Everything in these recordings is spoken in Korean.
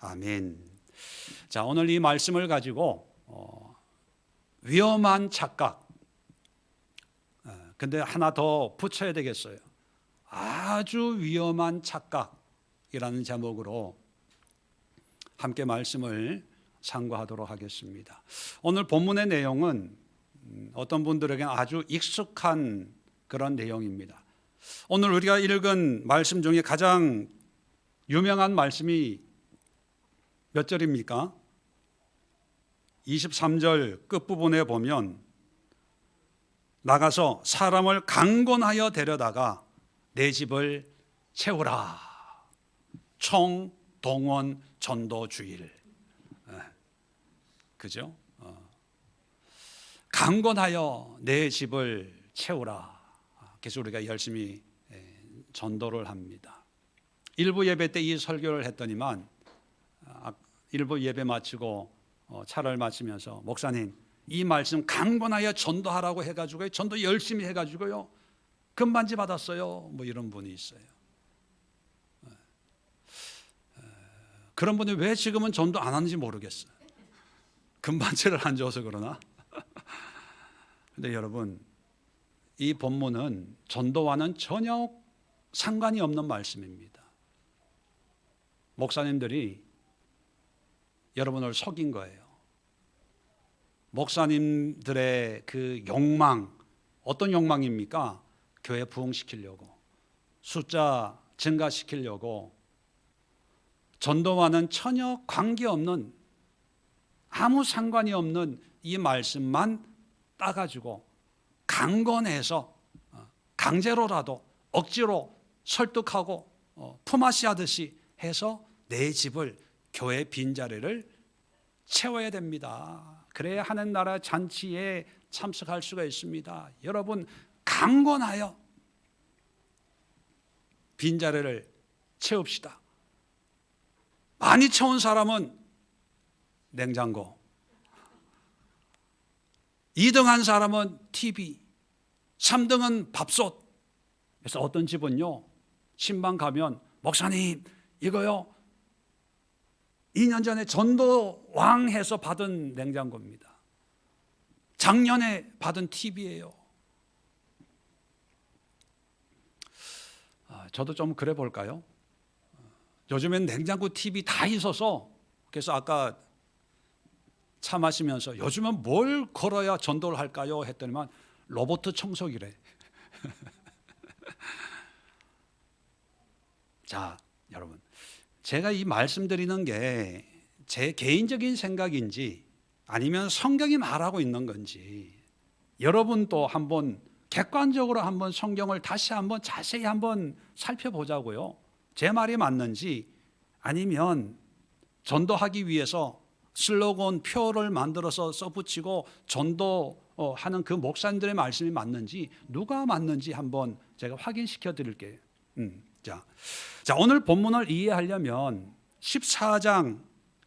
아멘. 자, 오늘 이 말씀을 가지고 위험한 착각, 근데 하나 더 붙여야 되겠어요. 아주 위험한 착각이라는 제목으로 함께 말씀을 상고하도록 하겠습니다. 오늘 본문의 내용은 어떤 분들에게는 아주 익숙한 그런 내용입니다. 오늘 우리가 읽은 말씀 중에 가장 유명한 말씀이 몇 절입니까? 23절 끝부분에 보면 나가서 사람을 강권하여 데려다가 내 집을 채우라. 총동원 전도 주일. 그죠? 강권하여 내 집을 채우라. 그래서 우리가 열심히 전도를 합니다. 일부 예배 때 이 설교를 했더니만 일부 예배 마치고 차를 마시면서 목사님 이 말씀 강권하여 전도하라고 해가지고 전도 열심히 해가지고요 금반지 받았어요. 뭐 이런 분이 있어요. 그런 분이 왜 지금은 전도 안 하는지 모르겠어요. 금반지를 안 줘서 그러나. 근데 여러분, 이 본문은 전도와는 전혀 상관이 없는 말씀입니다. 목사님들이 여러분을 속인 거예요. 목사님들의 그 욕망, 어떤 욕망입니까? 교회 부흥시키려고, 숫자 증가시키려고, 전도와는 전혀 관계없는, 아무 상관이 없는 이 말씀만 따가지고 강권해서 강제로라도 억지로 설득하고 품앗이 하듯이 해서 내 집을, 교회 빈자리를 채워야 됩니다. 그래야 하는 나라 잔치에 참석할 수가 있습니다. 여러분, 강권하여 빈자리를 채웁시다. 많이 채운 사람은 냉장고, 2등한 사람은 TV, 3등은 밥솥. 그래서 어떤 집은요, 신방 가면 목사님 이거요 2년 전에 전도왕 해서 받은 냉장고입니다. 작년에 받은 TV예요. 저도 좀 그래 볼까요? 요즘엔 냉장고 TV 다 있어서, 그래서 아까 차 마시면서 요즘은 뭘 걸어야 전도를 할까요? 했더니만 로봇 청소기래. 자, 여러분, 제가 이 말씀드리는 게 제 개인적인 생각인지 아니면 성경이 말하고 있는 건지 여러분도 한번 객관적으로 한번 성경을 다시 한번 자세히 한번 살펴보자고요. 제 말이 맞는지, 아니면 전도하기 위해서 슬로건 표를 만들어서 써붙이고 전도하는 그 목사님들의 말씀이 맞는지, 누가 맞는지 한번 제가 확인시켜 드릴게요. 자, 오늘 본문을 이해하려면 14장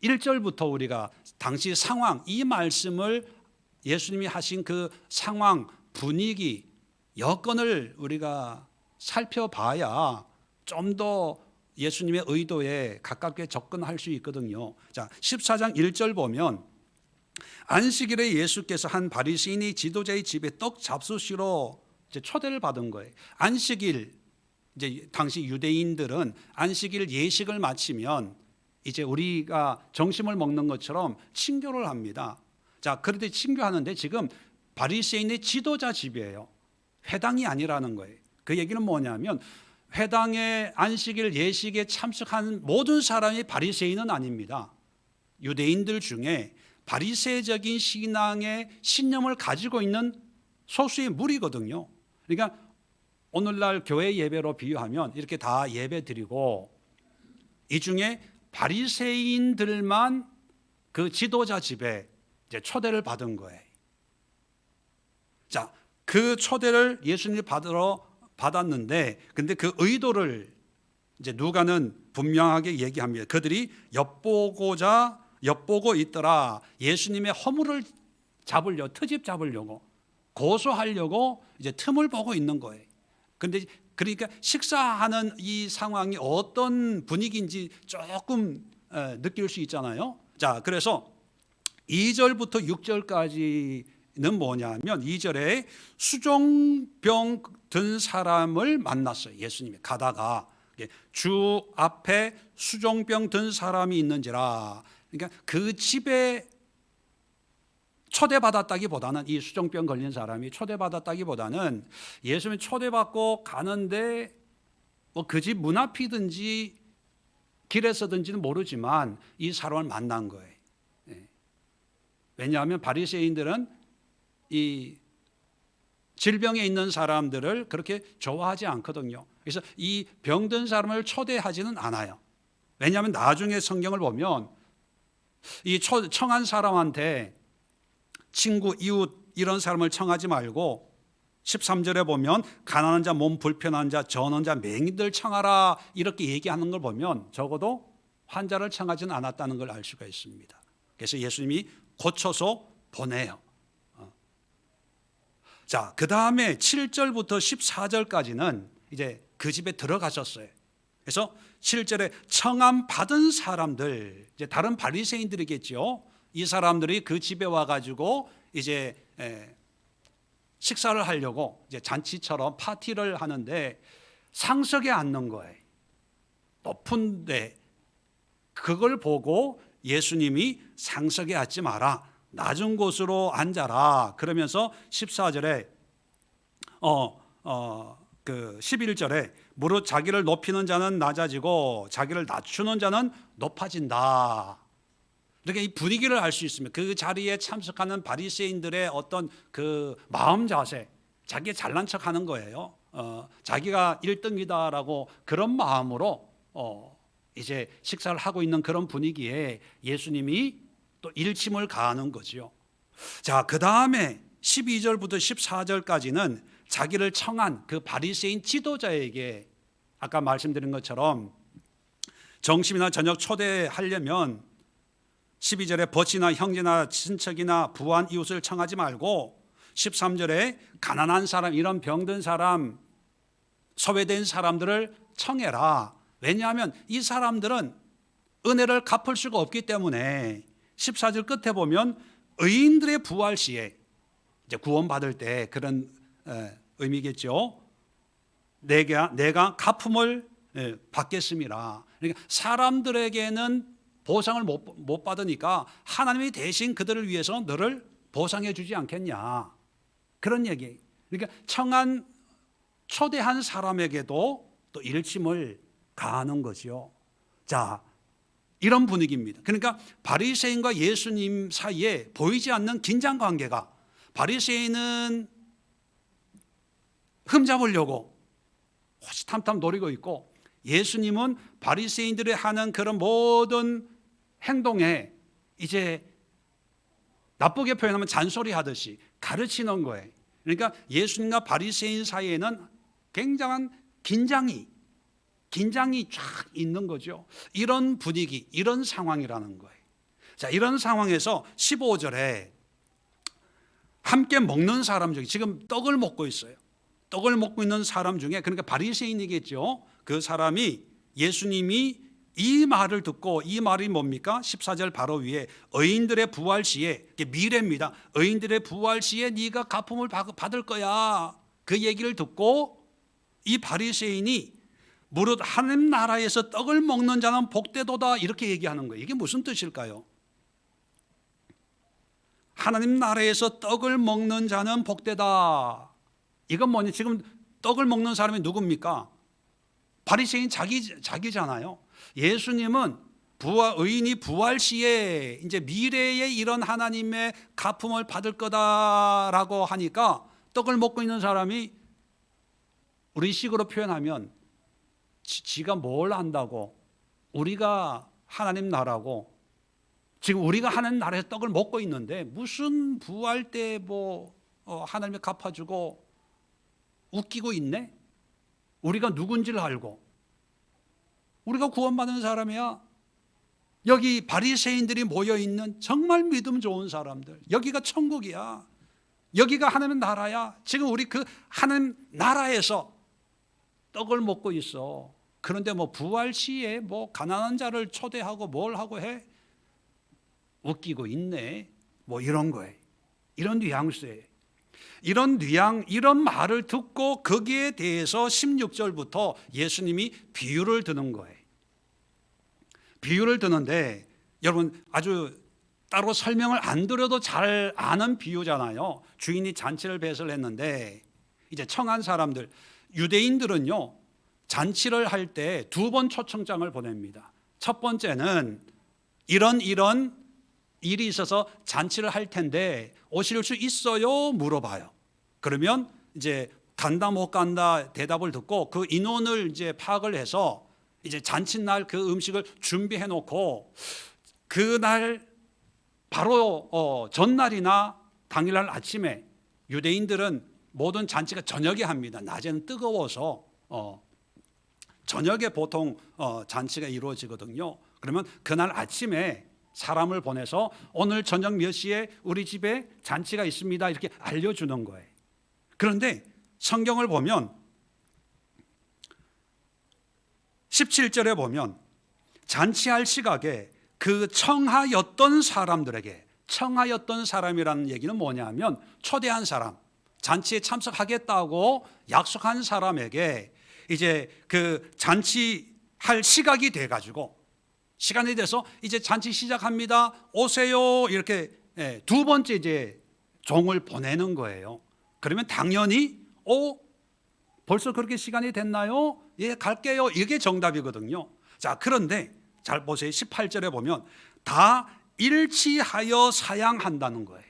1절부터 우리가 당시 상황, 이 말씀을 예수님이 하신 그 상황, 분위기, 여건을 우리가 살펴봐야 좀 더 예수님의 의도에 가깝게 접근할 수 있거든요. 자, 14장 1절 보면 안식일에 예수께서 한 바리새인의 지도자의 집에 떡 잡수시러 이제 초대를 받은 거예요. 안식일, 이제 당시 유대인들은 안식일 예식을 마치면 이제 우리가 점심을 먹는 것처럼 친교를 합니다. 자, 그런데 친교하는데 지금 바리새인의 지도자 집이에요. 회당이 아니라는 거예요. 그 얘기는 뭐냐면 회당의 안식일 예식에 참석한 모든 사람이 바리새인은 아닙니다. 유대인들 중에 바리새적인 신앙의 신념을 가지고 있는 소수의 무리거든요. 그러니까 오늘날 교회 예배로 비유하면 이렇게 다 예배 드리고 이 중에 바리새인들만 그 지도자 집에 이제 초대를 받은 거예요. 자, 그 초대를 예수님이 받았는데, 근데 그 의도를 이제 누가는 분명하게 얘기합니다. 그들이 엿보고 있더라. 예수님의 허물을 잡으려고, 트집 잡으려고, 고소하려고 이제 틈을 보고 있는 거예요. 그러니까 식사하는 이 상황이 어떤 분위기인지 조금 느낄 수 있잖아요. 자, 그래서 2절부터 6절까지는 뭐냐면 2절에 수종병 든 사람을 만났어요. 예수님이 가다가 주 앞에 수종병 든 사람이 있는지라. 그러니까 그 집에 초대받았다기보다는, 이 수종병 걸린 사람이 초대받았다기보다는 예수님이 초대받고 가는데 뭐 그 집 문 앞이든지 길에서든지는 모르지만 이 사람을 만난 거예요. 왜냐하면 바리새인들은 이 질병에 있는 사람들을 그렇게 좋아하지 않거든요. 그래서 이 병든 사람을 초대하지는 않아요. 왜냐하면 나중에 성경을 보면 이 청한 사람한테 친구, 이웃 이런 사람을 청하지 말고 13절에 보면 가난한 자, 몸 불편한 자, 전원 자, 맹인들 청하라 이렇게 얘기하는 걸 보면 적어도 환자를 청하지는 않았다는 걸 알 수가 있습니다. 그래서 예수님이 고쳐서 보내요. 자, 그 다음에 7절부터 14절까지는 이제 그 집에 들어가셨어요. 그래서 7절에 청함 받은 사람들, 이제 다른 바리새인들이겠죠. 이 사람들이 그 집에 와가지고 이제 식사를 하려고 이제 잔치처럼 파티를 하는데 상석에 앉는 거예요. 높은데 그걸 보고 예수님이 상석에 앉지 마라, 낮은 곳으로 앉아라 그러면서 14절에 그 11절에 무릇 자기를 높이는 자는 낮아지고 자기를 낮추는 자는 높아진다. 이렇게 이 분위기를 알 수 있습니다. 그 자리에 참석하는 바리새인들의 어떤 그 마음 자세, 자기 잘난 척하는 거예요. 자기가 1등이다라고 그런 마음으로 이제 식사를 하고 있는 그런 분위기에 예수님이 또 일침을 가하는 거죠. 자, 그 다음에 12절부터 14절까지는 자기를 청한 그 바리새인 지도자에게 아까 말씀드린 것처럼 점심이나 저녁 초대하려면 12절에 벗이나 형제나 친척이나 부한 이웃을 청하지 말고 13절에 가난한 사람, 이런 병든 사람, 소외된 사람들을 청해라. 왜냐하면 이 사람들은 은혜를 갚을 수가 없기 때문에 14절 끝에 보면 의인들의 부활 시에 이제 구원받을 때 그런 의미겠죠. 내가 갚음을 받겠습니다. 그러니까 사람들에게는 보상을 못 받으니까 하나님이 대신 그들을 위해서 너를 보상해 주지 않겠냐, 그런 얘기. 그러니까 초대한 사람에게도 또 일침을 가하는 거죠. 자, 이런 분위기입니다. 그러니까 바리새인과 예수님 사이에 보이지 않는 긴장 관계가, 바리새인은 흠잡으려고 호시탐탐 노리고 있고 예수님은 바리새인들이 하는 그런 모든 행동에 이제 나쁘게 표현하면 잔소리 하듯이 가르치는 거예요. 그러니까 예수님과 바리새인 사이에는 굉장한 긴장이 쫙 있는 거죠. 이런 분위기, 이런 상황이라는 거예요. 자, 이런 상황에서 15절에 함께 먹는 사람 중에, 지금 떡을 먹고 있어요. 떡을 먹고 있는 사람 중에, 그러니까 바리새인이겠죠. 그 사람이 예수님이 이 말을 듣고, 이 말이 뭡니까? 14절 바로 위에 의인들의 부활 시에, 미래입니다. 의인들의 부활 시에 네가 갚음을 받을 거야. 그 얘기를 듣고 이 바리새인이 무릇 하나님 나라에서 떡을 먹는 자는 복되도다 이렇게 얘기하는 거예요. 이게 무슨 뜻일까요? 하나님 나라에서 떡을 먹는 자는 복되다. 이건 뭐냐? 지금 떡을 먹는 사람이 누굽니까? 바리새인 자기잖아요. 예수님은 의인이 부활 시에 이제 미래에 이런 하나님의 갚음을 받을 거다라고 하니까 떡을 먹고 있는 사람이 우리식으로 표현하면 지가 뭘 안다고, 우리가 하나님 나라고, 지금 우리가 하나님 나라에서 떡을 먹고 있는데 무슨 부활 때 하나님이 갚아주고 웃기고 있네? 우리가 누군지를 알고 우리가 구원받은 사람이야. 여기 바리새인들이 모여있는 정말 믿음 좋은 사람들, 여기가 천국이야, 여기가 하나님 나라야. 지금 우리 그 하나님 나라에서 떡을 먹고 있어. 그런데 뭐 부활 시에 뭐 가난한 자를 초대하고 뭘 하고 해? 웃기고 있네. 뭐 이런 거예요. 이런 뉘앙스예요. 이런 말을 듣고 거기에 대해서 16절부터 예수님이 비유를 드는 거예요. 비유를 드는데 여러분 아주 따로 설명을 안 드려도 잘 아는 비유잖아요. 주인이 잔치를 배설했는데 이제 청한 사람들, 유대인들은요 잔치를 할 때 두 번 초청장을 보냅니다. 첫 번째는 이런 일이 있어서 잔치를 할 텐데 오실 수 있어요? 물어봐요. 그러면 이제 간다 못 간다 대답을 듣고 그 인원을 이제 파악을 해서 이제 잔칫날 그 음식을 준비해 놓고 그날 바로 전날이나 당일날 아침에 유대인들은 모든 잔치가 저녁에 합니다. 낮에는 뜨거워서 저녁에 보통 잔치가 이루어지거든요. 그러면 그날 아침에 사람을 보내서 오늘 저녁 몇 시에 우리 집에 잔치가 있습니다 이렇게 알려주는 거예요. 그런데 성경을 보면 17절에 보면 잔치할 시각에 그 청하였던 사람들에게, 청하였던 사람이라는 얘기는 뭐냐면 초대한 사람, 잔치에 참석하겠다고 약속한 사람에게 이제 그 잔치할 시각이 돼가지고 시간이 돼서 이제 잔치 시작합니다. 오세요. 이렇게 두 번째 이제 종을 보내는 거예요. 그러면 당연히 벌써 그렇게 시간이 됐나요? 예, 갈게요. 이게 정답이거든요. 자, 그런데 잘 보세요. 18절에 보면 다 일치하여 사양한다는 거예요.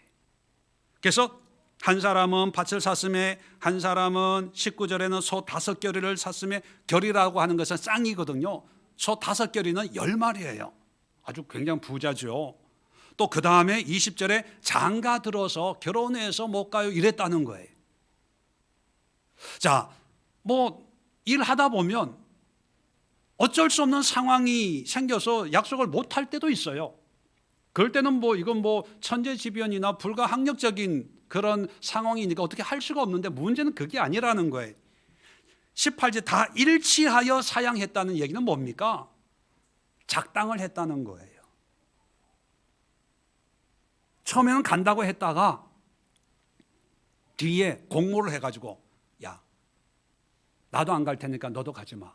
그래서 한 사람은 밭을 샀음에 한 사람은 19절에는 소 5겨리를 샀음에 겨리라고 하는 것은 쌍이거든요. 소 5겨리는 10마리예요. 아주 굉장히 부자죠. 또 그 다음에 20절에 장가 들어서 결혼해서 못 가요 이랬다는 거예요. 자, 뭐 일하다 보면 어쩔 수 없는 상황이 생겨서 약속을 못 할 때도 있어요. 그럴 때는 뭐 이건 뭐 천재지변이나 불가항력적인 그런 상황이니까 어떻게 할 수가 없는데 문제는 그게 아니라는 거예요. 18절 다 일치하여 사양했다는 얘기는 뭡니까? 작당을 했다는 거예요. 처음에는 간다고 했다가 뒤에 공모를 해가지고 야, 나도 안 갈 테니까 너도 가지 마.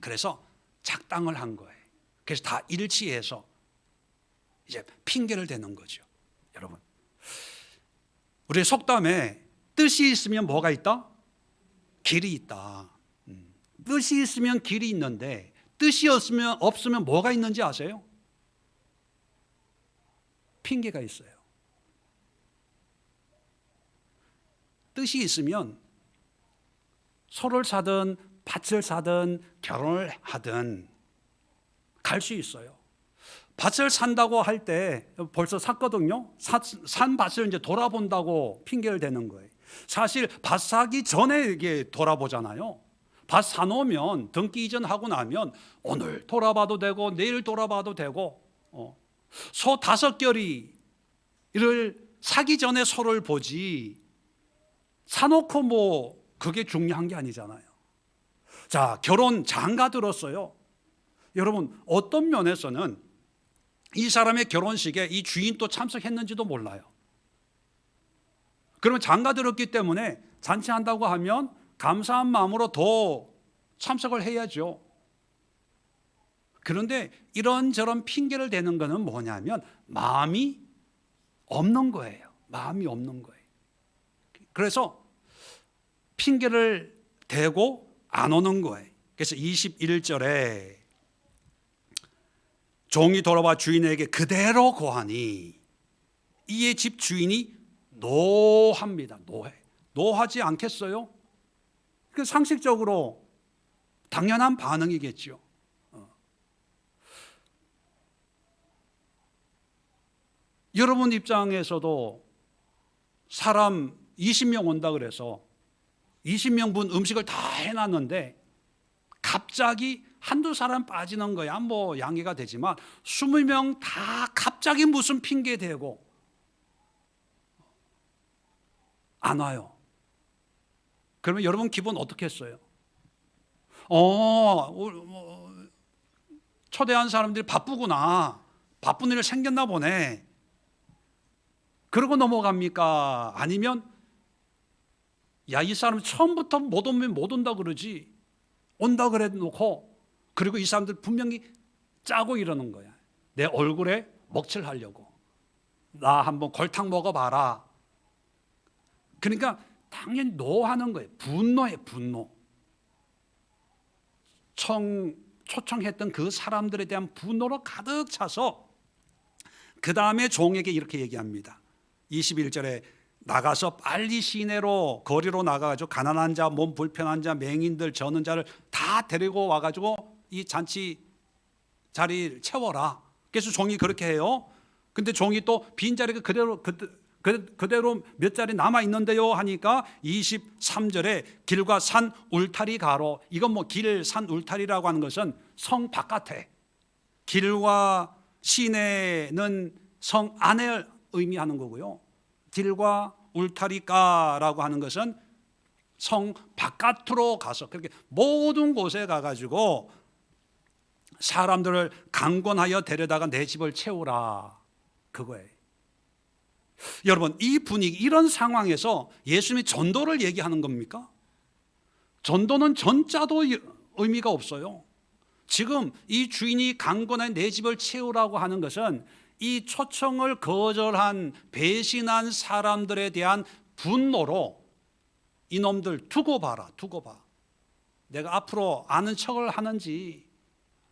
그래서 작당을 한 거예요. 그래서 다 일치해서 이제 핑계를 대는 거죠. 여러분, 우리 속담에 뜻이 있으면 뭐가 있다? 길이 있다. 뜻이 있으면 길이 있는데 뜻이 없으면 뭐가 있는지 아세요? 핑계가 있어요. 뜻이 있으면 소를 사든 밭을 사든 결혼을 하든 갈 수 있어요. 밭을 산다고 할 때 벌써 샀거든요. 산 밭을 이제 돌아본다고 핑계를 대는 거예요. 사실 밭 사기 전에 이게 돌아보잖아요. 밭 사놓으면 등기 이전하고 나면 오늘 돌아봐도 되고 내일 돌아봐도 되고 소 5겨리를 사기 전에 소를 보지 사놓고 뭐 그게 중요한 게 아니잖아요. 자, 결혼 장가 들었어요. 여러분 어떤 면에서는 이 사람의 결혼식에 이 주인도 참석했는지도 몰라요. 그러면 장가 들었기 때문에 잔치한다고 하면 감사한 마음으로 더 참석을 해야죠. 그런데 이런저런 핑계를 대는 것은 뭐냐면 마음이 없는 거예요. 마음이 없는 거예요. 그래서 핑계를 대고 안 오는 거예요. 그래서 21절에 종이 돌아와 주인에게 그대로 고하니 이의 집 주인이 노합니다. 노하지 않겠어요? 그 상식적으로 당연한 반응이겠죠. 여러분 입장에서도 사람 20명 온다 그래서 20명분 음식을 다 해놨는데 갑자기 한두 사람 빠지는 거야 뭐 양해가 되지만 20명 다 갑자기 무슨 핑계 대고 안 와요. 그러면 여러분 기분 어떻게 했어요? 초대한 사람들이 바쁘구나, 바쁜 일 생겼나 보네, 그러고 넘어갑니까? 아니면 야, 이 사람 처음부터 못 오면 못 온다 그러지, 온다 그래 놓고, 그리고 이 사람들 분명히 짜고 이러는 거야. 내 얼굴에 먹칠하려고. 나 한번 골탕 먹어봐라. 그러니까 당연히 노하는 거예요. 분노해, 분노. 초청했던 그 사람들에 대한 분노로 가득 차서 그 다음에 종에게 이렇게 얘기합니다. 21절에 나가서 빨리 시내로, 거리로 나가가지고 가난한 자, 몸 불편한 자, 맹인들, 저는 자를 다 데리고 와가지고 이 잔치 자리를 채워라. 그래서 종이 그렇게 해요. 근데 종이 또 빈자리가 그대로 몇 자리 남아 있는데요 하니까 23절에 길과 산 울타리 가로, 이건 뭐 길, 산, 울타리라고 하는 것은 성 바깥에, 길과 시내는 성 안에 의미하는 거고요, 길과 울타리가라고 하는 것은 성 바깥으로 가서 그렇게 모든 곳에 가가지고 사람들을 강권하여 데려다가 내 집을 채우라, 그거예요. 여러분, 이 분위기, 이런 상황에서 예수님이 전도를 얘기하는 겁니까? 전도는 전자도 의미가 없어요. 지금 이 주인이 강권하여 내 집을 채우라고 하는 것은 이 초청을 거절한, 배신한 사람들에 대한 분노로 이놈들 두고 봐라, 두고 봐. 내가 앞으로 아는 척을 하는지,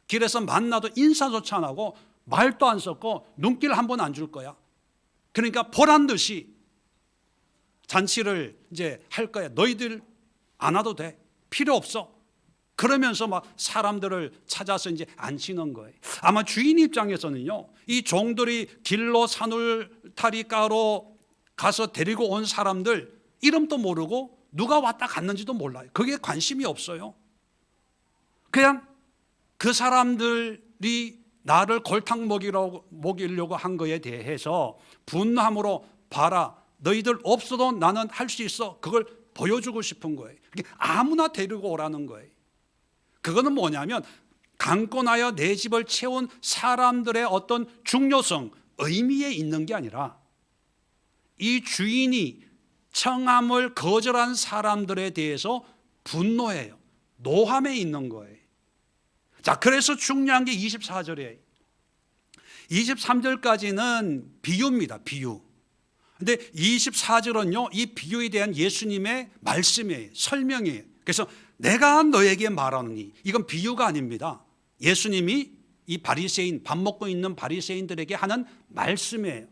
길에서 만나도 인사조차 안 하고 말도 안 섞고 눈길 한 번 안 줄 거야. 그러니까 보란 듯이 잔치를 이제 할 거야. 너희들 안 와도 돼, 필요 없어. 그러면서 막 사람들을 찾아서 이제 앉히는 거예요. 아마 주인 입장에서는요, 이 종들이 길로 산울타리가로 가서 데리고 온 사람들 이름도 모르고 누가 왔다 갔는지도 몰라요. 그게 관심이 없어요. 그냥 그 사람들이 나를 골탕 먹이려고 한 거에 대해서 분함으로, 봐라, 너희들 없어도 나는 할 수 있어, 그걸 보여주고 싶은 거예요. 아무나 데리고 오라는 거예요. 그거는 뭐냐면 강권하여 내 집을 채운 사람들의 어떤 중요성, 의미에 있는 게 아니라 이 주인이 청함을 거절한 사람들에 대해서 분노해요. 노함에 있는 거예요. 자, 그래서 중요한 게 24절이에요. 23절까지는 비유입니다, 비유. 근데 24절은요, 이 비유에 대한 예수님의 말씀이에요, 설명이에요. 그래서 내가 너에게 말하노니, 이건 비유가 아닙니다. 예수님이 이 바리새인, 밥 먹고 있는 바리새인들에게 하는 말씀이에요.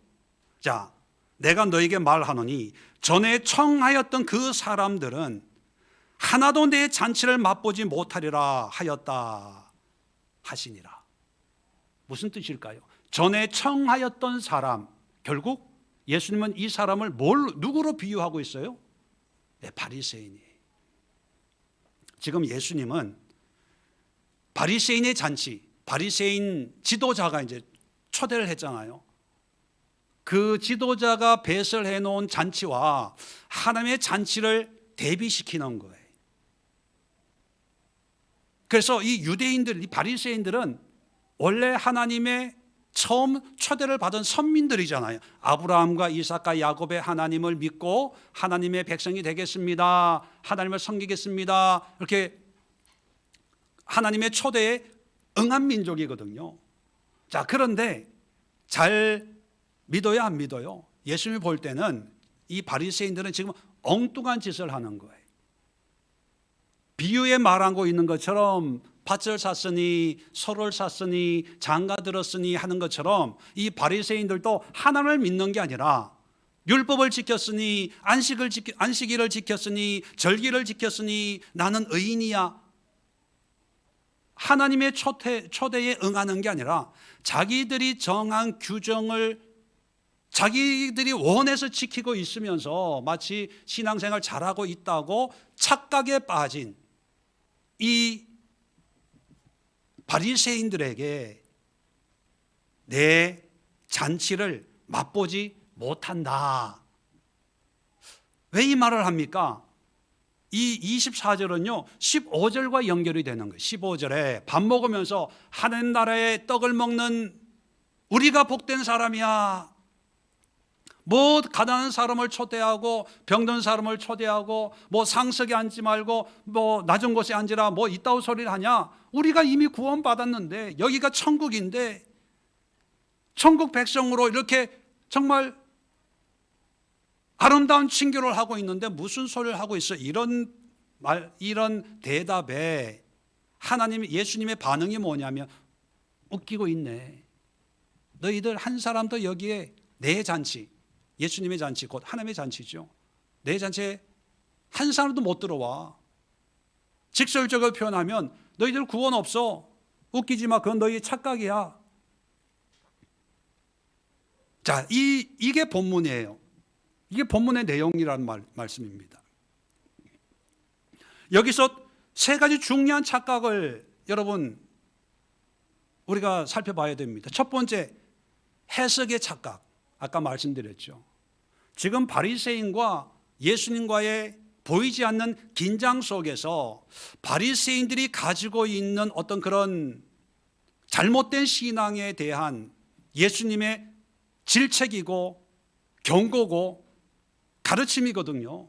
자, 내가 너에게 말하노니 전에 청하였던 그 사람들은 하나도 내 잔치를 맛보지 못하리라 하였다 하시니라. 무슨 뜻일까요? 전에 청하였던 사람, 결국 예수님은 이 사람을 누구로 비유하고 있어요? 네, 바리새인이에요. 지금 예수님은 바리새인의 잔치, 바리새인 지도자가 이제 초대를 했잖아요. 그 지도자가 배설해 놓은 잔치와 하나님의 잔치를 대비시키는 거예요. 그래서 이 유대인들, 이 바리새인들은 원래 하나님의 처음 초대를 받은 선민들이잖아요. 아브라함과 이삭과 야곱의 하나님을 믿고 하나님의 백성이 되겠습니다, 하나님을 섬기겠습니다, 이렇게 하나님의 초대에 응한 민족이거든요. 자, 그런데 잘 믿어요, 안 믿어요? 예수님이 볼 때는 이 바리새인들은 지금 엉뚱한 짓을 하는 거예요. 비유에 말하고 있는 것처럼 밭을 샀으니 소를 샀으니 장가 들었으니 하는 것처럼 이 바리새인들도 하나님을 믿는 게 아니라 율법을 지켰으니 안식일을 지켰으니 절기를 지켰으니 나는 의인이야, 하나님의 초대에 응하는 게 아니라 자기들이 정한 규정을 자기들이 원해서 지키고 있으면서 마치 신앙생활 잘하고 있다고 착각에 빠진 이 바리새인들에게 내 잔치를 맛보지 못한다. 왜 이 말을 합니까? 이 24절은요 15절과 연결이 되는 거예요. 15절에 밥 먹으면서 하나님 나라의 떡을 먹는 우리가 복된 사람이야. 뭐 가난한 사람을 초대하고 병든 사람을 초대하고 뭐 상석에 앉지 말고 뭐 낮은 곳에 앉으라 뭐 이따위 소리를 하냐. 우리가 이미 구원받았는데 여기가 천국인데 천국 백성으로 이렇게 정말 아름다운 친교를 하고 있는데 무슨 소리를 하고 있어. 이런 대답에 예수님의 반응이 뭐냐면 웃기고 있네. 너희들 한 사람도 여기에 내 잔치, 예수님의 잔치 곧 하나님의 잔치죠. 내 잔치에 한 사람도 못 들어와. 직설적으로 표현하면 너희들 구원 없어. 웃기지 마. 그건 너희 착각이야. 자, 이게 본문이에요. 이게 본문의 내용이라는 말씀입니다. 여기서 세 가지 중요한 착각을 여러분 우리가 살펴봐야 됩니다. 첫 번째, 해석의 착각. 아까 말씀드렸죠. 지금 바리새인과 예수님과의 보이지 않는 긴장 속에서 바리새인들이 가지고 있는 어떤 그런 잘못된 신앙에 대한 예수님의 질책이고 경고고 가르침이거든요.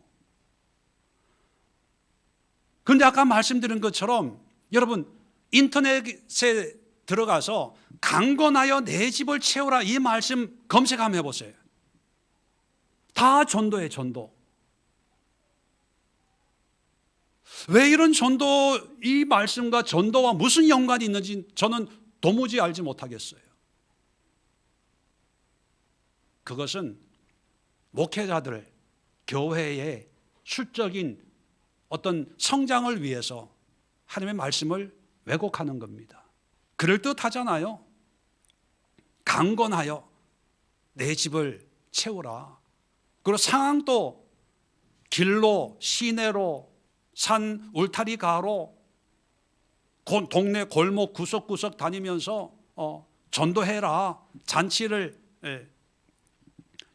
그런데 아까 말씀드린 것처럼 여러분 인터넷에 들어가서 강건하여 내 집을 채우라 이 말씀 검색 한번 해보세요. 다 전도예요. 전도. 왜 이런 이 말씀과 전도와 무슨 연관이 있는지 저는 도무지 알지 못하겠어요. 그것은 목회자들, 교회의 수적인 어떤 성장을 위해서 하나님의 말씀을 왜곡하는 겁니다. 그럴듯하잖아요. 강건하여 내 집을 채우라. 그리고 상황도 길로, 시내로, 산 울타리 가로, 동네 골목 구석구석 다니면서 전도해라. 잔치를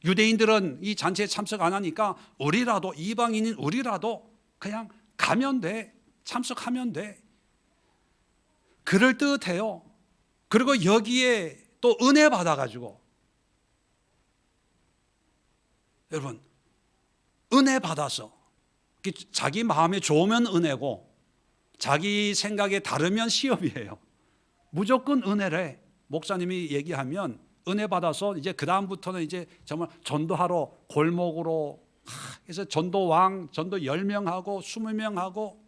유대인들은 이 잔치에 참석 안 하니까 우리라도 이방인인 우리라도 그냥 가면 돼. 참석하면 돼. 그럴듯해요. 그리고 여기에 또 은혜 받아가지고 여러분 은혜 받아서 자기 마음에 좋으면 은혜고 자기 생각에 다르면 시험이에요. 무조건 은혜래. 목사님이 얘기하면 은혜 받아서 이제 그 다음부터는 이제 정말 전도하러 골목으로 그래서 전도왕, 전도 10명하고 20명하고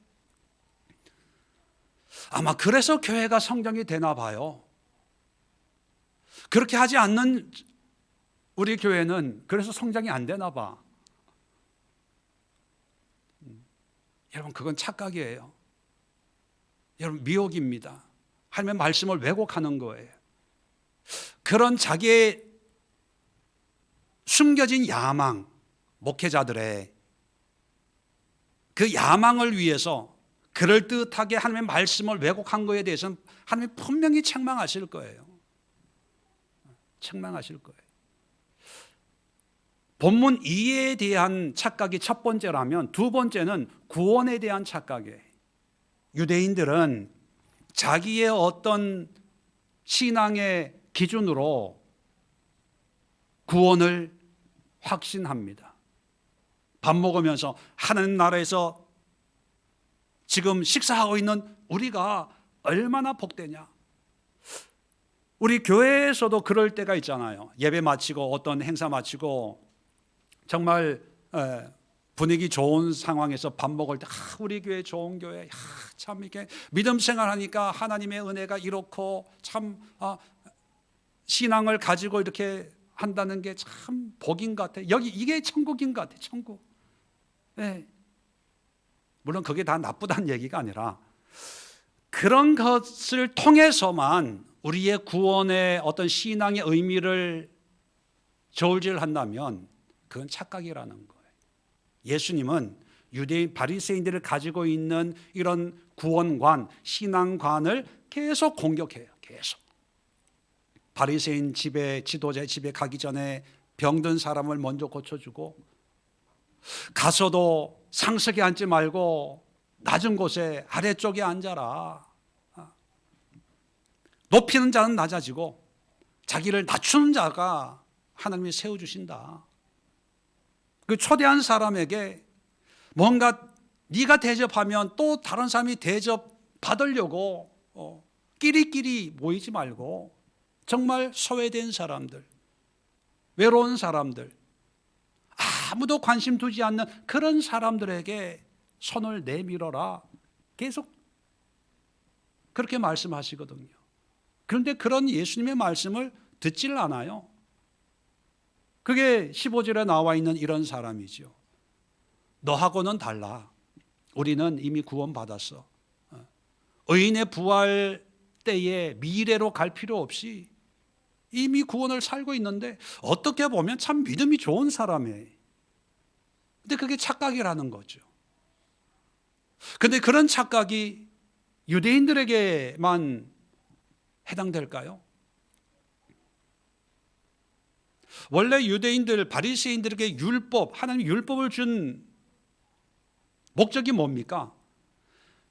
아마 그래서 교회가 성장이 되나 봐요. 그렇게 하지 않는 우리 교회는 그래서 성장이 안 되나 봐. 여러분 그건 착각이에요. 여러분 미혹입니다. 하나님의 말씀을 왜곡하는 거예요. 그런 자기의 숨겨진 야망, 목회자들의 그 야망을 위해서 그럴듯하게 하나님의 말씀을 왜곡한 거에 대해서는 하나님이 분명히 책망하실 거예요. 책망하실 거예요. 본문 2에 대한 착각이 첫 번째라면 두 번째는 구원에 대한 착각이에요. 유대인들은 자기의 어떤 신앙의 기준으로 구원을 확신합니다. 밥 먹으면서 하나님 나라에서 지금 식사하고 있는 우리가 얼마나 복되냐. 우리 교회에서도 그럴 때가 있잖아요. 예배 마치고 어떤 행사 마치고 정말 분위기 좋은 상황에서 밥 먹을 때 우리 교회 좋은 교회 참 이렇게 믿음 생활하니까 하나님의 은혜가 이렇고 참 신앙을 가지고 이렇게 한다는 게 참 복인 것 같아. 여기 이게 천국인 것 같아. 천국. 네. 물론 그게 다 나쁘다는 얘기가 아니라 그런 것을 통해서만 우리의 구원의 어떤 신앙의 의미를 저울질한다면 그건 착각이라는 거예요. 예수님은 유대인 바리새인들을 가지고 있는 이런 구원관, 신앙관을 계속 공격해요. 계속. 바리새인 집에, 지도자의 집에 가기 전에 병든 사람을 먼저 고쳐주고 가서도 상석에 앉지 말고 낮은 곳에 아래쪽에 앉아라. 높이는 자는 낮아지고 자기를 낮추는 자가 하나님이 세워주신다. 그 초대한 사람에게 뭔가 네가 대접하면 또 다른 사람이 대접받으려고 끼리끼리 모이지 말고 정말 소외된 사람들, 외로운 사람들, 아무도 관심 두지 않는 그런 사람들에게 손을 내밀어라. 계속 그렇게 말씀하시거든요. 그런데 그런 예수님의 말씀을 듣질 않아요. 그게 15절에 나와 있는 이런 사람이죠. 너하고는 달라. 우리는 이미 구원받았어. 의인의 부활 때에 미래로 갈 필요 없이 이미 구원을 살고 있는데 어떻게 보면 참 믿음이 좋은 사람이에요. 근데 그게 착각이라는 거죠. 근데 그런 착각이 유대인들에게만 해당될까요? 원래 유대인들, 바리새인들에게 율법, 하나님 율법을 준 목적이 뭡니까?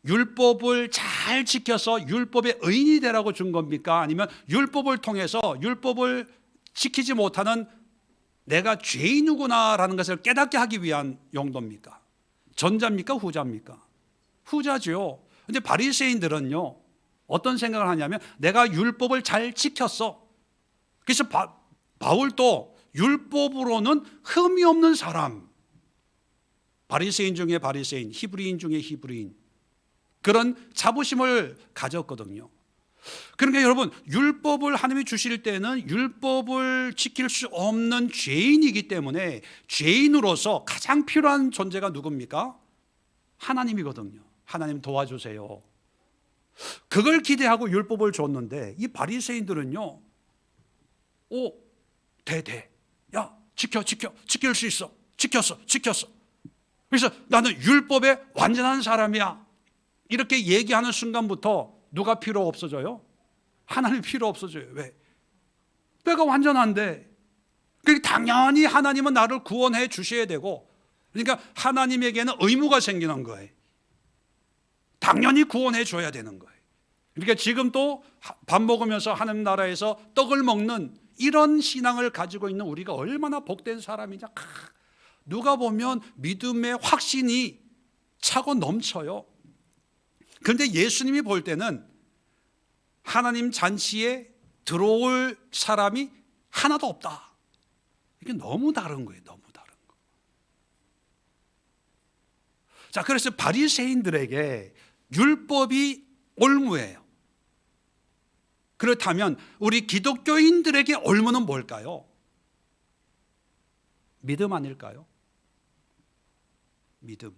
율법을 잘 지켜서 율법의 의인이 되라고 준 겁니까? 아니면 율법을 통해서 율법을 지키지 못하는 내가 죄인이구나라는 것을 깨닫게 하기 위한 용도입니까? 전자입니까? 후자입니까? 후자죠. 근데 바리새인들은요, 어떤 생각을 하냐면 내가 율법을 잘 지켰어. 그래서 바울도 율법으로는 흠이 없는 사람, 바리새인 중에 바리새인, 히브리인 중에 히브리인, 그런 자부심을 가졌거든요. 그러니까 여러분, 율법을 하나님이 주실 때는 율법을 지킬 수 없는 죄인이기 때문에 죄인으로서 가장 필요한 존재가 누굽니까? 하나님이거든요. 하나님 도와주세요. 그걸 기대하고 율법을 줬는데 이 바리새인들은요, 야, 지킬 수 있어. 지켰어. 그래서 나는 율법의 완전한 사람이야. 이렇게 얘기하는 순간부터 누가 필요 없어져요? 하나님 필요 없어져요. 왜? 내가 완전한데. 그러니까 당연히 하나님은 나를 구원해 주셔야 되고, 그러니까 하나님에게는 의무가 생기는 거예요. 당연히 구원해 줘야 되는 거예요. 그러니까 지금 또 밥 먹으면서 하나님 나라에서 떡을 먹는 이런 신앙을 가지고 있는 우리가 얼마나 복된 사람이냐. 누가 보면 믿음의 확신이 차고 넘쳐요. 그런데 예수님이 볼 때는 하나님 잔치에 들어올 사람이 하나도 없다. 이게 너무 다른 거예요. 너무 다른 거. 자, 그래서 바리새인들에게 율법이 올무예요. 그렇다면 우리 기독교인들에게 올무는 뭘까요? 믿음 아닐까요? 믿음.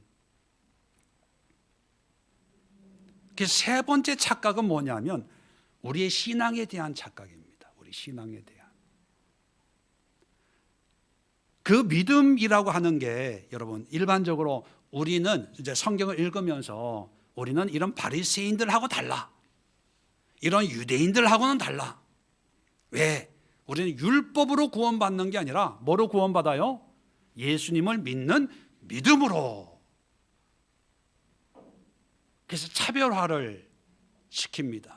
그래서 세 번째 착각은 뭐냐면 우리의 신앙에 대한 착각입니다. 우리 신앙에 대한. 그 믿음이라고 하는 게 여러분 일반적으로 우리는 이제 성경을 읽으면서 우리는 이런 바리새인들하고 달라. 이런 유대인들하고는 달라. 왜? 우리는 율법으로 구원받는 게 아니라 뭐로 구원받아요? 예수님을 믿는 믿음으로. 그래서 차별화를 시킵니다.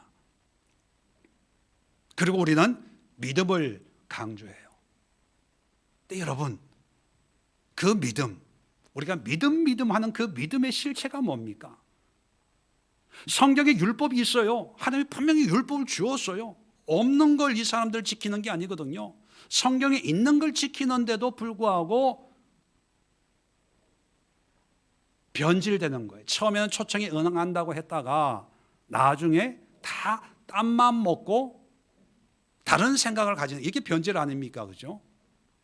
그리고 우리는 믿음을 강조해요. 근데 여러분, 그 믿음, 우리가 믿음 하는 그 믿음의 실체가 뭡니까? 성경에 율법이 있어요. 하나님이 분명히 율법을 주었어요. 없는 걸 이 사람들 지키는 게 아니거든요. 성경에 있는 걸 지키는데도 불구하고 변질되는 거예요. 처음에는 초청에 응한다고 했다가 나중에 다 딴맘 먹고 다른 생각을 가지는, 이게 변질 아닙니까? 그죠?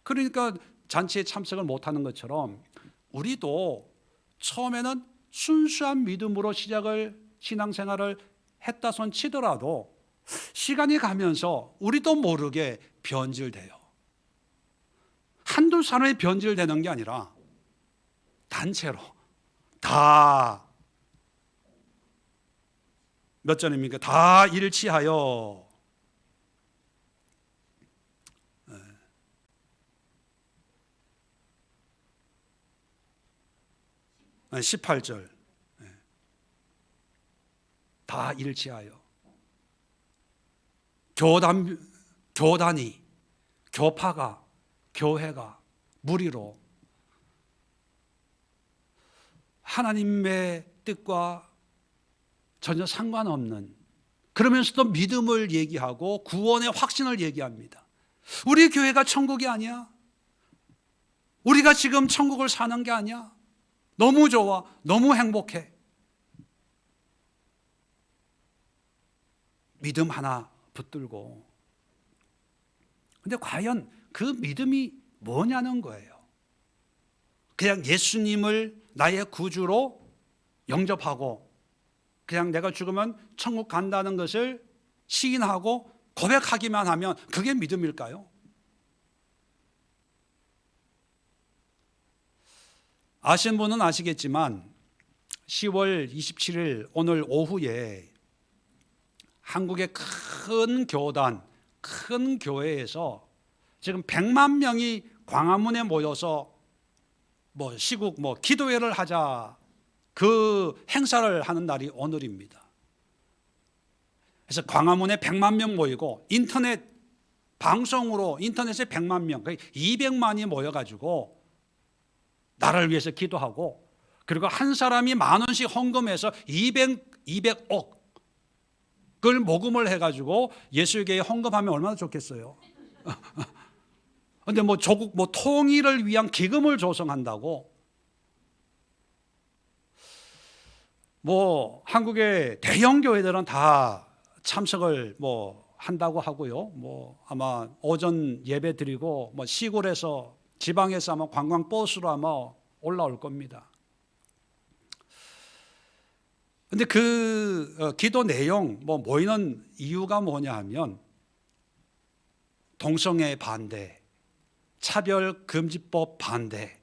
그러니까 잔치에 참석을 못하는 것처럼 우리도 처음에는 순수한 믿음으로 신앙생활을 했다 손 치더라도 시간이 가면서 우리도 모르게 변질돼요. 한두 사람이 변질되는 게 아니라 단체로 다 몇 전입니까? 다 일치하여 18절 다 일치하여 교단이, 교파가, 교회가 무리로 하나님의 뜻과 전혀 상관없는, 그러면서도 믿음을 얘기하고 구원의 확신을 얘기합니다. 우리 교회가 천국이 아니야? 우리가 지금 천국을 사는 게 아니야? 너무 좋아, 너무 행복해. 믿음 하나 붙들고. 근데 과연 그 믿음이 뭐냐는 거예요. 그냥 예수님을 나의 구주로 영접하고 그냥 내가 죽으면 천국 간다는 것을 시인하고 고백하기만 하면 그게 믿음일까요? 아시는 분은 아시겠지만 10월 27일 오늘 오후에 한국의 큰 교단, 큰 교회에서 지금 100만 명이 광화문에 모여서 시국 기도회를 하자, 그 행사를 하는 날이 오늘입니다. 그래서 광화문에 100만 명 모이고 인터넷 방송으로 인터넷에 100만 명, 200만이 모여가지고 나라를 위해서 기도하고, 그리고 한 사람이 10,000원씩 헌금해서 200억을 모금을 해가지고 예수교회에 헌금하면 얼마나 좋겠어요. 근데 조국 통일을 위한 기금을 조성한다고, 한국의 대형 교회들은 다 참석을 한다고 하고요. 아마 오전 예배 드리고 시골에서 지방에서 아마 관광버스로 아마 올라올 겁니다. 근데 그 기도 내용, 모이는 이유가 뭐냐 하면 동성애 반대, 차별금지법 반대,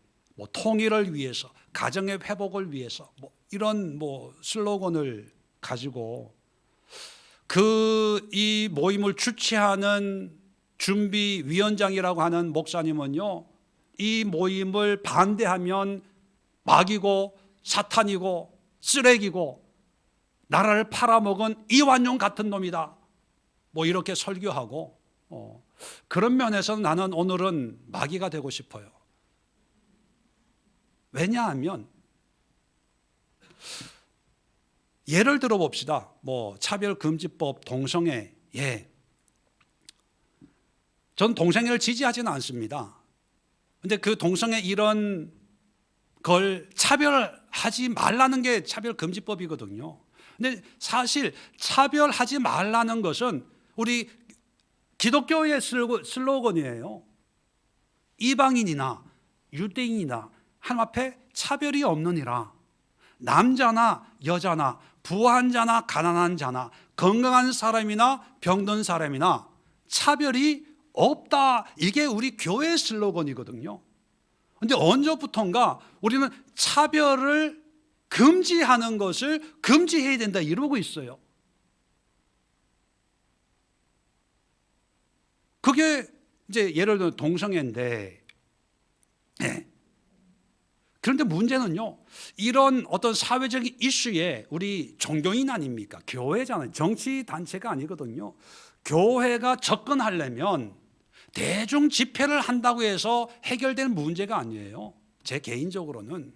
통일을 위해서, 가정의 회복을 위해서 이런 슬로건을 가지고 이 모임을 주최하는 준비위원장이라고 하는 목사님은요, 이 모임을 반대하면 마귀고 사탄이고 쓰레기고 나라를 팔아먹은 이완용 같은 놈이다, 이렇게 설교하고, 그런 면에서 나는 오늘은 마귀가 되고 싶어요. 왜냐하면 예를 들어 봅시다. 차별금지법, 동성애, 전 동성애를 지지하지는 않습니다. 근데 그 동성애 이런 걸 차별하지 말라는 게 차별금지법이거든요. 근데 사실 차별하지 말라는 것은 우리 기독교의 슬로건이에요. 이방인이나 유대인이나 하나님 앞에 차별이 없느니라. 남자나 여자나 부한 자나 가난한 자나 건강한 사람이나 병든 사람이나 차별이 없다. 이게 우리 교회 슬로건이거든요. 그런데 언제부턴가 우리는 차별을 금지하는 것을 금지해야 된다 이러고 있어요. 그게 이제 예를 들어 동성애인데, 그런데 문제는요, 이런 어떤 사회적인 이슈에 우리 종교인 아닙니까? 교회잖아요. 정치 단체가 아니거든요. 교회가 접근하려면 대중 집회를 한다고 해서 해결될 문제가 아니에요. 제 개인적으로는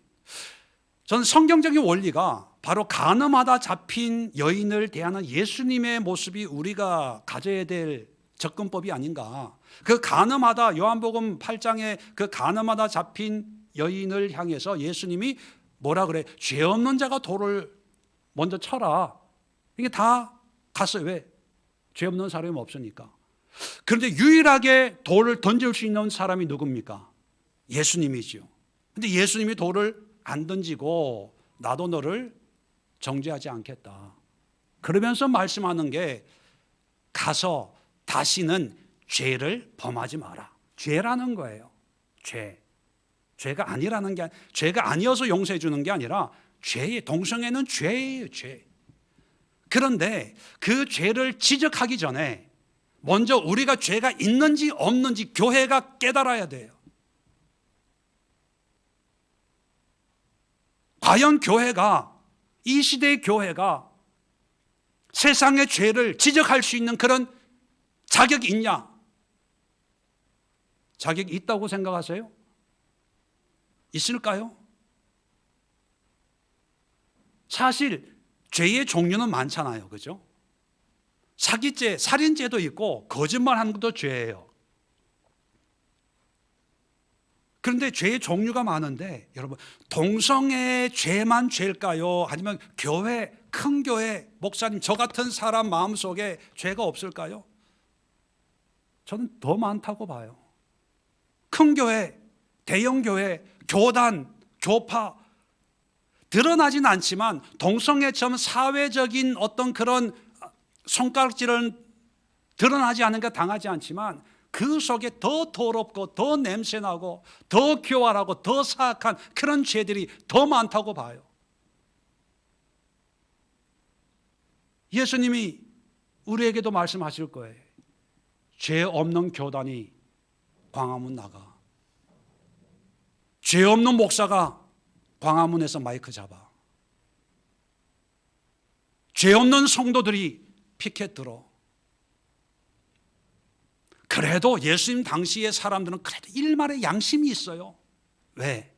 전 성경적인 원리가 바로 간음하다 잡힌 여인을 대하는 예수님의 모습이 우리가 가져야 될 접근법이 아닌가. 그 간음하다, 요한복음 8장에 그 간음하다 잡힌 여인을 향해서 예수님이 뭐라 그래? 죄 없는 자가 돌을 먼저 쳐라. 이게 다 갔어요. 왜? 죄 없는 사람이 없으니까. 그런데 유일하게 돌을 던질 수 있는 사람이 누굽니까? 예수님이죠. 근데 예수님이 돌을 안 던지고 나도 너를 정죄하지 않겠다. 그러면서 말씀하는 게 가서 다시는 죄를 범하지 마라. 죄라는 거예요. 죄가 아니라는 게, 죄가 아니어서 용서해 주는 게 아니라 죄의, 동성애는 죄예요, 죄. 그런데 그 죄를 지적하기 전에 먼저 우리가 죄가 있는지 없는지 교회가 깨달아야 돼요. 과연 교회가, 이 시대의 교회가 세상의 죄를 지적할 수 있는 그런 자격이 있냐? 자격이 있다고 생각하세요? 있을까요? 사실 죄의 종류는 많잖아요. 그죠? 사기죄, 살인죄도 있고 거짓말하는 것도 죄예요. 그런데 죄의 종류가 많은데 여러분, 동성애의 죄만 죄일까요? 아니면 교회, 큰 교회, 목사님 저 같은 사람 마음속에 죄가 없을까요? 저는 더 많다고 봐요. 큰 교회, 대형 교회, 교단, 교파, 드러나진 않지만 동성애처럼 사회적인 어떤 그런 손가락질은 드러나지 않으니까 당하지 않지만 그 속에 더 더럽고 더 냄새나고 더 교활하고 더 사악한 그런 죄들이 더 많다고 봐요. 예수님이 우리에게도 말씀하실 거예요. 죄 없는 교단이 광화문 나가. 죄 없는 목사가 광화문에서 마이크 잡아. 죄 없는 성도들이 피켓 들어. 그래도 예수님 당시의 사람들은 그래도 일말의 양심이 있어요. 왜?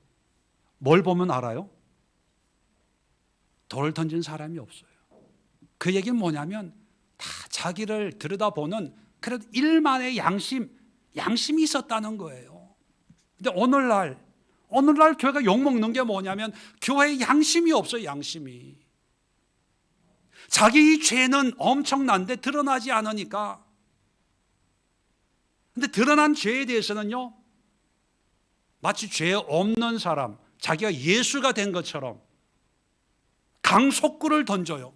뭘 보면 알아요? 돌을 던진 사람이 없어요. 그 얘기는 뭐냐면 다 자기를 들여다보는 그래도 일만의 양심이 있었다는 거예요. 근데 오늘날 교회가 욕먹는 게 뭐냐면 교회에 양심이 없어요. 양심이. 자기 죄는 엄청난데 드러나지 않으니까. 근데 드러난 죄에 대해서는요, 마치 죄 없는 사람, 자기가 예수가 된 것처럼 강속구를 던져요.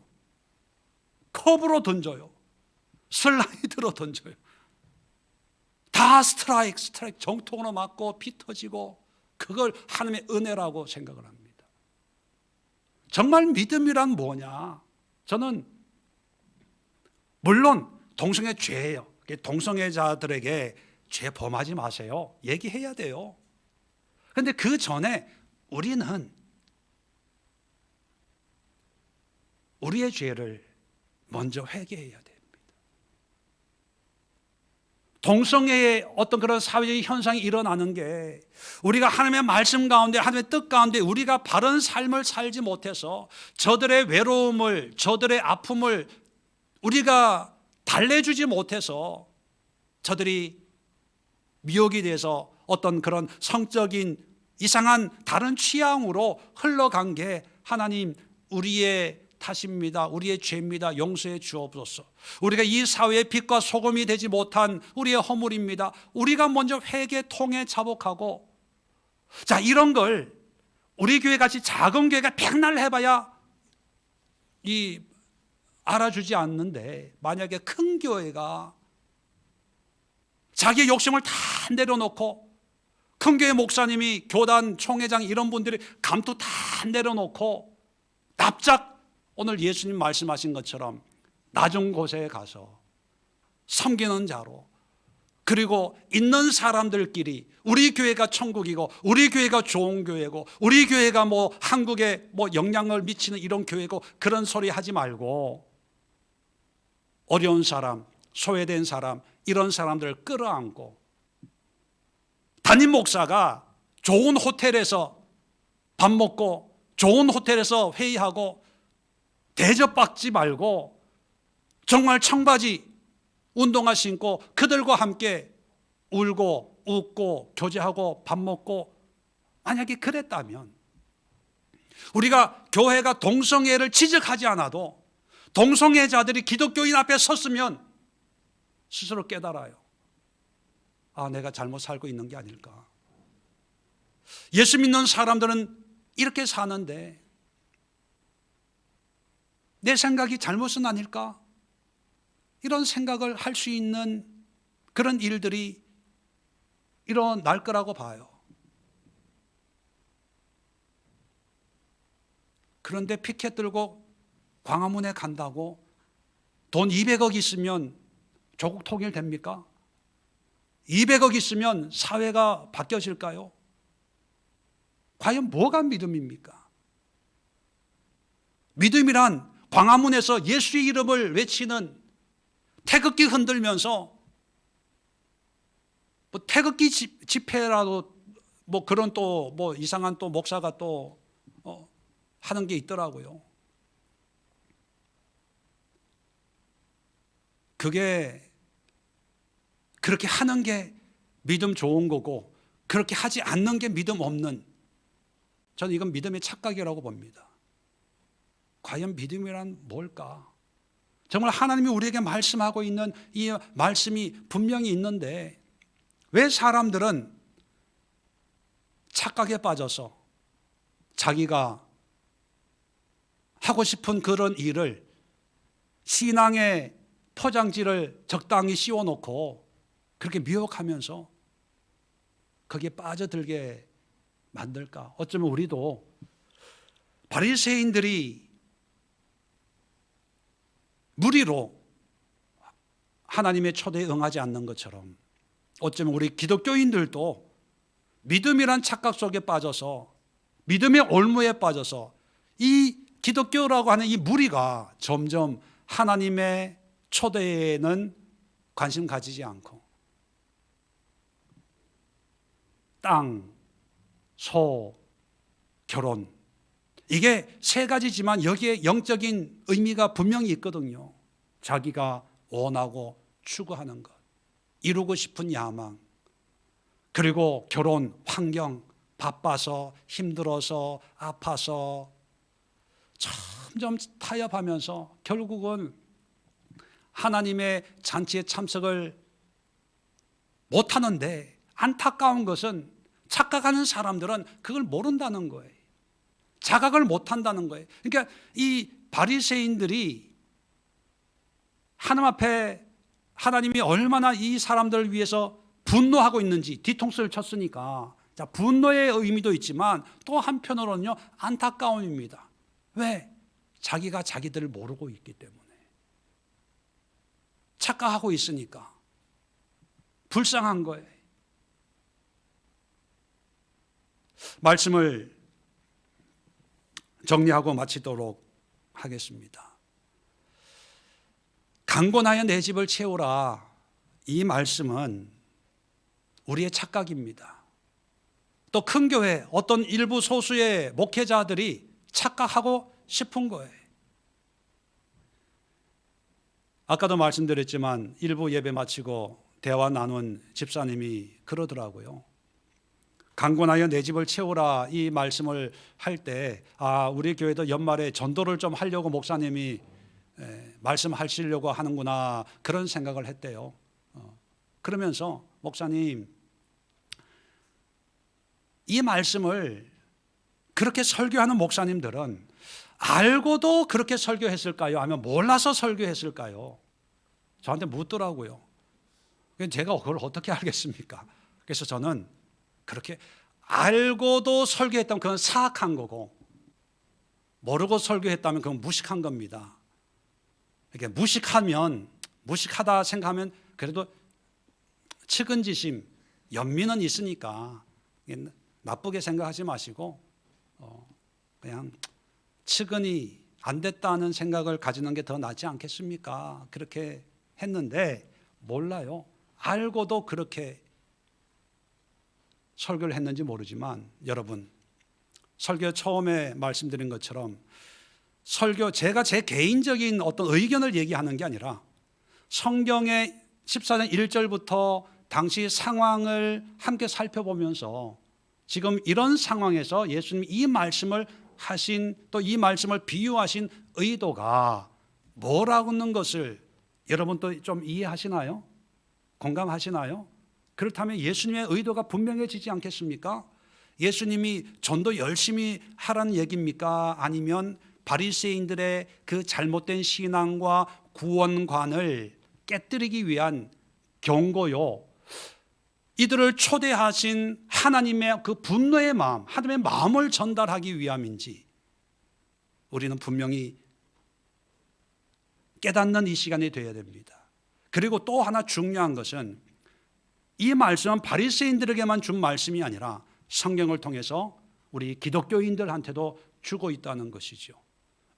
컵으로 던져요. 슬라이드로 던져요. 다 스트라이크 정통으로 맞고 피 터지고 그걸 하나님의 은혜라고 생각을 합니다. 정말 믿음이란 뭐냐? 저는 물론 동성애 죄예요. 동성애자들에게 죄 범하지 마세요. 얘기해야 돼요. 그런데 그 전에 우리는 우리의 죄를 먼저 회개해야 됩니다. 동성애의 어떤 그런 사회적인 현상이 일어나는 게 우리가 하나님의 말씀 가운데, 하나님의 뜻 가운데 우리가 바른 삶을 살지 못해서 저들의 외로움을, 저들의 아픔을 우리가 달래주지 못해서 저들이 미혹이 돼서 어떤 그런 성적인 이상한 다른 취향으로 흘러간 게 하나님 우리의 탓입니다. 우리의 죄입니다. 용서해 주옵소서. 우리가 이 사회의 빛과 소금이 되지 못한 우리의 허물입니다. 우리가 먼저 회개, 통회, 자복하고, 자, 이런 걸 우리 교회 같이 작은 교회가 백날 해봐야 알아주지 않는데, 만약에 큰 교회가 자기의 욕심을 다 내려놓고, 큰 교회 목사님이 교단 총회장 이런 분들이 감투 다 내려놓고 납작 오늘 예수님 말씀하신 것처럼 낮은 곳에 가서 섬기는 자로, 그리고 있는 사람들끼리 우리 교회가 천국이고 우리 교회가 좋은 교회고 우리 교회가 뭐 한국에 뭐 영향을 미치는 이런 교회고 그런 소리 하지 말고 어려운 사람, 소외된 사람, 이런 사람들을 끌어안고, 담임 목사가 좋은 호텔에서 밥 먹고 좋은 호텔에서 회의하고 대접받지 말고 정말 청바지 운동화 신고 그들과 함께 울고 웃고 교제하고 밥 먹고, 만약에 그랬다면 우리가 교회가 동성애를 지적하지 않아도 동성애자들이 기독교인 앞에 섰으면 스스로 깨달아요. 아, 내가 잘못 살고 있는 게 아닐까. 예수 믿는 사람들은 이렇게 사는데 내 생각이 잘못은 아닐까? 이런 생각을 할 수 있는 그런 일들이 일어날 거라고 봐요. 그런데 피켓 들고 광화문에 간다고 돈 200억 있으면 조국 통일됩니까? 200억 있으면 사회가 바뀌어질까요? 과연 뭐가 믿음입니까? 믿음이란 광화문에서 예수의 이름을 외치는, 태극기 흔들면서 뭐 태극기 집회라도 뭐 그런 또 뭐 이상한 또 목사가 또 하는 게 있더라고요. 그게 그렇게 하는 게 믿음 좋은 거고, 그렇게 하지 않는 게 믿음 없는, 저는 이건 믿음의 착각이라고 봅니다. 과연 믿음이란 뭘까? 정말 하나님이 우리에게 말씀하고 있는 이 말씀이 분명히 있는데 왜 사람들은 착각에 빠져서 자기가 하고 싶은 그런 일을, 신앙의 포장지를 적당히 씌워놓고 그렇게 미혹하면서 거기에 빠져들게 만들까? 어쩌면 우리도 바리새인들이 무리로 하나님의 초대에 응하지 않는 것처럼, 어쩌면 우리 기독교인들도 믿음이란 착각 속에 빠져서, 믿음의 올무에 빠져서 이 기독교라고 하는 이 무리가 점점 하나님의 초대에는 관심 가지지 않고 땅, 소, 결혼, 이게 세 가지지만 여기에 영적인 의미가 분명히 있거든요. 자기가 원하고 추구하는 것, 이루고 싶은 야망, 그리고 결혼, 환경, 바빠서 힘들어서 아파서 점점 타협하면서 결국은 하나님의 잔치에 참석을 못하는데, 안타까운 것은 착각하는 사람들은 그걸 모른다는 거예요. 자각을 못한다는 거예요. 그러니까 이 바리새인들이 하나님 앞에 하나님이 얼마나 이 사람들을 위해서 분노하고 있는지 뒤통수를 쳤으니까, 자, 분노의 의미도 있지만 또 한편으로는요 안타까움입니다. 왜? 자기가 자기들을 모르고 있기 때문에, 착각하고 있으니까 불쌍한 거예요. 말씀을 정리하고 마치도록 하겠습니다. 강권하여 내 집을 채우라, 이 말씀은 우리의 착각입니다. 또 큰 교회 어떤 일부 소수의 목회자들이 착각하고 싶은 거예요. 아까도 말씀드렸지만 일부 예배 마치고 대화 나눈 집사님이 그러더라고요. 강권하여 내 집을 채우라, 이 말씀을 할 때 우리 교회도 연말에 전도를 좀 하려고 목사님이 말씀하시려고 하는구나, 그런 생각을 했대요. 그러면서 목사님, 이 말씀을 그렇게 설교하는 목사님들은 알고도 그렇게 설교했을까요? 아니면 몰라서 설교했을까요? 저한테 묻더라고요. 제가 그걸 어떻게 알겠습니까? 그래서 저는 그렇게 알고도 설교했다면 그건 사악한 거고, 모르고 설교했다면 그건 무식한 겁니다. 이렇게 무식하다 생각하면 그래도 측은지심, 연민은 있으니까 나쁘게 생각하지 마시고 그냥 측은히 안 됐다는 생각을 가지는 게 더 낫지 않겠습니까? 그렇게 했는데 몰라요. 알고도 그렇게 설교를 했는지 모르지만, 여러분, 설교 처음에 말씀드린 것처럼 설교, 제가 제 개인적인 어떤 의견을 얘기하는 게 아니라 성경의 14장 1절부터 당시 상황을 함께 살펴보면서 지금 이런 상황에서 예수님이 이 말씀을 하신, 또 이 말씀을 비유하신 의도가 뭐라는 것을 여러분 또 좀 이해하시나요? 공감하시나요? 그렇다면 예수님의 의도가 분명해지지 않겠습니까? 예수님이 전도 열심히 하라는 얘기입니까? 아니면 바리새인들의 그 잘못된 신앙과 구원관을 깨뜨리기 위한 경고요, 이들을 초대하신 하나님의 그 분노의 마음, 하나님의 마음을 전달하기 위함인지 우리는 분명히 깨닫는 이 시간이 되어야 됩니다. 그리고 또 하나 중요한 것은 이 말씀은 바리새인들에게만 준 말씀이 아니라 성경을 통해서 우리 기독교인들한테도 주고 있다는 것이죠.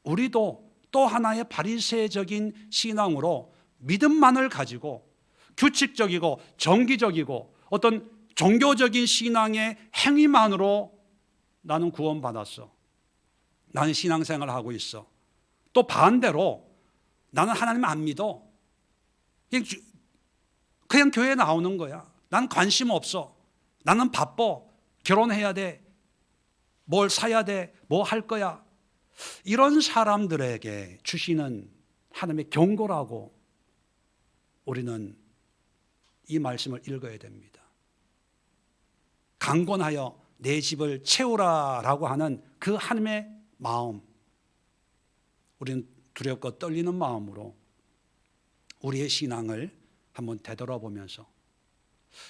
우리도 또 하나의 바리새적인 신앙으로 믿음만을 가지고 규칙적이고 정기적이고 어떤 종교적인 신앙의 행위만으로 나는 구원받았어, 나는 신앙생활을 하고 있어, 또 반대로 나는 하나님 안 믿어, 그냥 교회에 나오는 거야, 난 관심 없어, 나는 바빠, 결혼해야 돼, 뭘 사야 돼, 뭐 할 거야, 이런 사람들에게 주시는 하나님의 경고라고 우리는 이 말씀을 읽어야 됩니다. 강권하여 내 집을 채우라라고 하는 그 하나님의 마음, 우리는 두렵고 떨리는 마음으로 우리의 신앙을 한번 되돌아보면서,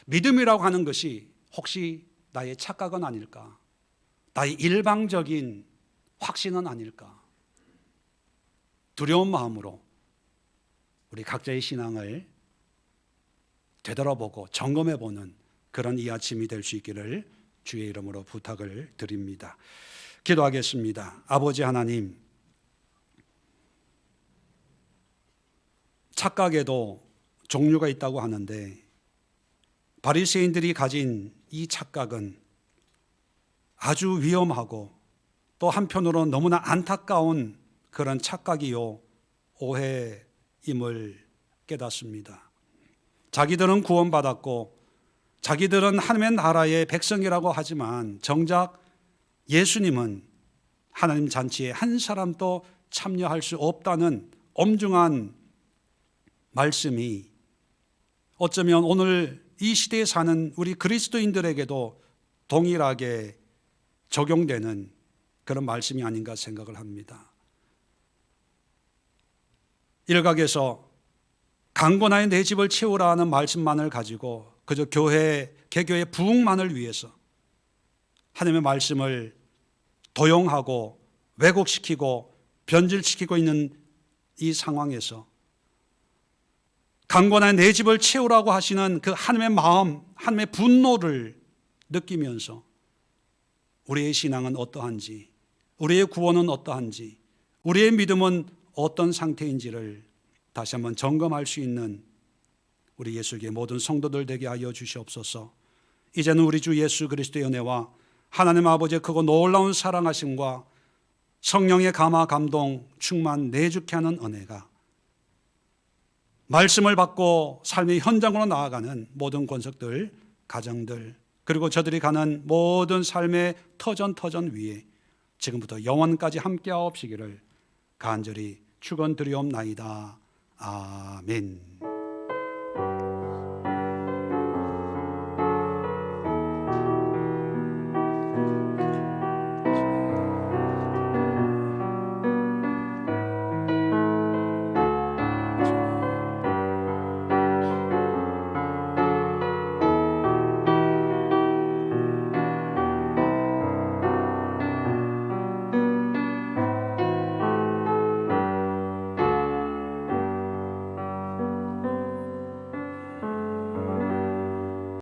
믿음이라고 하는 것이 혹시 나의 착각은 아닐까, 나의 일방적인 확신은 아닐까, 두려운 마음으로 우리 각자의 신앙을 되돌아보고 점검해보는 그런 이 아침이 될 수 있기를 주의 이름으로 부탁을 드립니다. 기도하겠습니다. 아버지 하나님, 착각에도 종류가 있다고 하는데 바리새인들이 가진 이 착각은 아주 위험하고 또 한편으로는 너무나 안타까운 그런 착각이요 오해임을 깨닫습니다. 자기들은 구원받았고 자기들은 하나님의 나라의 백성이라고 하지만 정작 예수님은 하나님 잔치에 한 사람도 참여할 수 없다는 엄중한 말씀이 어쩌면 오늘 이 시대에 사는 우리 그리스도인들에게도 동일하게 적용되는 그런 말씀이 아닌가 생각을 합니다. 일각에서 강권하여 내 집을 채우라 하는 말씀만을 가지고 그저 개교의 부흥만을 위해서 하나님의 말씀을 도용하고 왜곡시키고 변질시키고 있는 이 상황에서 강권하여 내 집을 채우라고 하시는 그 하나님의 마음, 하나님의 분노를 느끼면서 우리의 신앙은 어떠한지, 우리의 구원은 어떠한지, 우리의 믿음은 어떤 상태인지를 다시 한번 점검할 수 있는 우리 예수의 모든 성도들 되게 하여 주시옵소서. 이제는 우리 주 예수 그리스도의 은혜와 하나님 아버지의 크고 놀라운 사랑하심과 성령의 감화 감동 충만 내주케 하는 은혜가 말씀을 받고 삶의 현장으로 나아가는 모든 권속들, 가정들, 그리고 저들이 가는 모든 삶의 터전 위에 지금부터 영원까지 함께하옵시기를 간절히 축원드리옵나이다. 아멘.